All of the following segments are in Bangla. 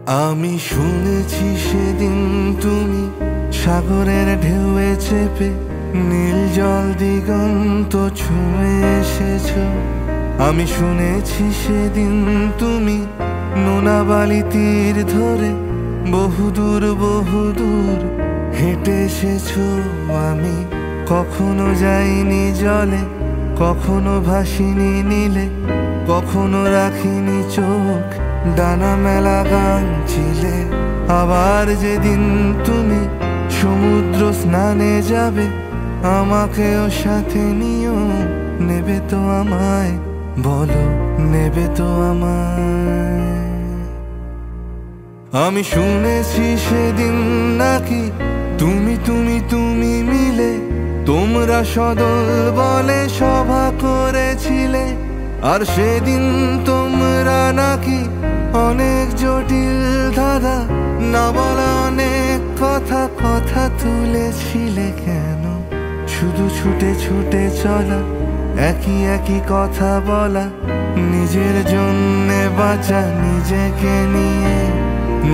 আমি শুনেছি সেদিন তুমি সাগরের ঢেউয়ে চেপে নীল জল দিগন্ত ছুঁয়ে এসেছো। আমি শুনেছি সেদিন তুমি নোনা বালি তীর ধরে বহুদূর বহুদূর হেঁটে এসেছো। আমি কখনো যাইনি জলে, কখনো ভাসিনি নীলে, কখনো রাখিনি চোখ ডানা মেলা গান ছিলে। আবার যেদিন তুমি সমুদ্র স্নানে যাবে, আমাকেও সাথে নিও। নেবে তো আমায়, বলো নেবে তো আমায়? আমি শুনেছি সেদিন নাকি তুমি তুমি তুমি মিলে তোমরা সদল বলে সভা করেছিলে। আর সেদিন তোমরা নাকি অনেক জটিল ধাঁধা না বলা অনেক কথা কথা তুলেছিলে। কেন শুধু ছুটে ছুটে চলা, একই একই কথা বলা, নিজের জন্যে বাঁচা নিজেকে নিয়ে।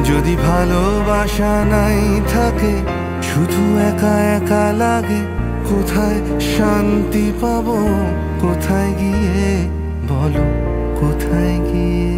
যদি ভালোবাসা নাই থাকে, শুধু একা একা লাগে, কোথায় শান্তি পাবো? কোথায় গিয়ে, বলো কোথায় গিয়ে?